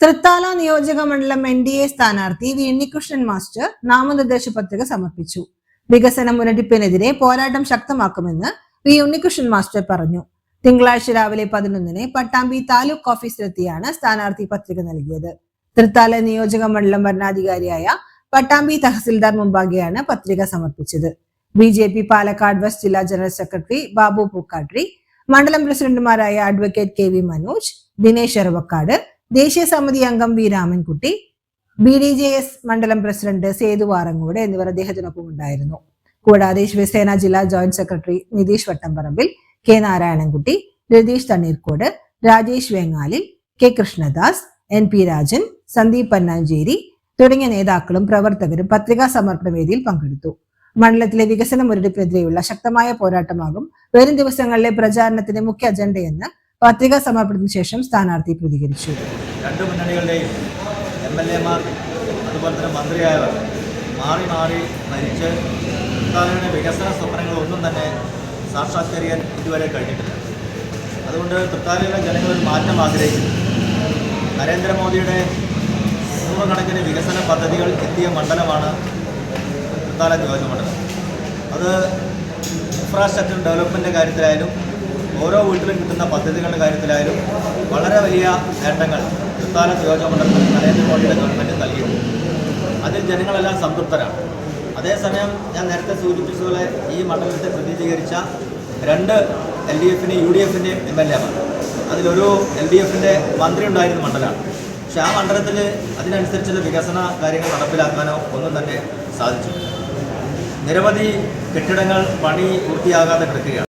തൃത്താല നിയോജക മണ്ഡലം NDA സ്ഥാനാർത്ഥി വി ഉണ്ണികൃഷ്ണൻ മാസ്റ്റർ നാമനിർദ്ദേശ പത്രിക സമർപ്പിച്ചു. വികസന മുരടിപ്പിനെതിരെ പോരാട്ടം ശക്തമാക്കുമെന്ന് വി ഉണ്ണികൃഷ്ണൻ മാസ്റ്റർ പറഞ്ഞു. തിങ്കളാഴ്ച രാവിലെ 11-ന് പട്ടാമ്പി താലൂക്ക് ഓഫീസിലെത്തിയാണ് സ്ഥാനാർത്ഥി പത്രിക നൽകിയത്. തൃത്താല നിയോജക മണ്ഡലം ഭരണാധികാരിയായ പട്ടാമ്പി തഹസിൽദാർ മുമ്പാകെയാണ് പത്രിക സമർപ്പിച്ചത്. BJP പാലക്കാട് വെസ്റ്റ് ജില്ലാ ജനറൽ സെക്രട്ടറി ബാബു പൂക്കാട്രി, മണ്ഡലം പ്രസിഡന്റുമാരായ അഡ്വക്കേറ്റ് KV മനോജ്, ദിനേശ് എറവക്കാട്, ദേശീയ സമിതി അംഗം വി രാമൻകുട്ടി, BDJS മണ്ഡലം പ്രസിഡന്റ് സേതു വാറങ്ങോട് എന്നിവർ അദ്ദേഹത്തിനൊപ്പം ഉണ്ടായിരുന്നു. കൂടാതെ ശിവസേന ജില്ലാ joint secretary Nitheesh Vattamparambil, K Narayanankutty, Ratheesh Thanneerkode, Rajesh Vengalil, K Krishnadas, NP Rajan, Sandeep Pannancheri തുടങ്ങിയ നേതാക്കളും പ്രവർത്തകരും പത്രികാ സമർപ്പണ വേദിയിൽ പങ്കെടുത്തു. മണ്ഡലത്തിലെ വികസന മുരടിപ്പിനെതിരെയുള്ള ശക്തമായ പോരാട്ടമാകും വരും ദിവസങ്ങളിലെ പ്രചാരണത്തിന്റെ മുഖ്യ അജണ്ടയെന്ന് പത്രികാ സമർപ്പണത്തിന് ശേഷം സ്ഥാനാർത്ഥി പ്രതികരിച്ചു. രണ്ട് മുന്നണികളുടെയും MLA-മാർ അതുപോലെ തന്നെ മന്ത്രിയായവർ മാറി മാറി ഭരിച്ച് തൃത്താലയുടെ വികസന സ്വപ്നങ്ങളൊന്നും തന്നെ സാക്ഷാത്കരിക്കാൻ ഇതുവരെ കഴിഞ്ഞിട്ടില്ല. അതുകൊണ്ട് തൃത്താലയിലെ ജനങ്ങൾ ഒരു മാറ്റം ആഗ്രഹിക്കുന്നു. നരേന്ദ്രമോദിയുടെ നൂറുകണക്കിന് വികസന പദ്ധതികൾ എത്തിയ മണ്ഡലമാണ് തൃത്താല നിയോജകമണ്ഡലം. അത് ഇൻഫ്രാസ്ട്രക്ചർ ഡെവലപ്മെൻറ്റിൻ്റെ കാര്യത്തിലായാലും ഓരോ വീട്ടിലും കിട്ടുന്ന പദ്ധതികളുടെ കാര്യത്തിലായാലും വളരെ വലിയ നേട്ടങ്ങൾ തൃത്താല നിയോജകമണ്ഡലത്തിൽ നരേന്ദ്രമോദിയുടെ ഗവൺമെൻറ് നൽകിയിട്ടുണ്ട്. അതിൽ ജനങ്ങളെല്ലാം സംതൃപ്തരാണ്. അതേസമയം ഞാൻ നേരത്തെ സൂചിപ്പിച്ചതുപോലെ ഈ മണ്ഡലത്തെ പ്രതിനിധീകരിച്ച 2 LDF-ൻ്റെയും UDF-ൻ്റെയും MLA-മാർ, അതിലൊരു LDF-ൻ്റെ മന്ത്രി ഉണ്ടായിരുന്ന മണ്ഡലമാണ്. പക്ഷെ ആ മണ്ഡലത്തിൽ അതിനനുസരിച്ചുള്ള വികസന കാര്യങ്ങൾ നടപ്പിലാക്കാനോ ഒന്നും തന്നെ സാധിച്ചു. നിരവധി കെട്ടിടങ്ങൾ പണി പൂർത്തിയാകാതെ കിടക്കുകയാണ്.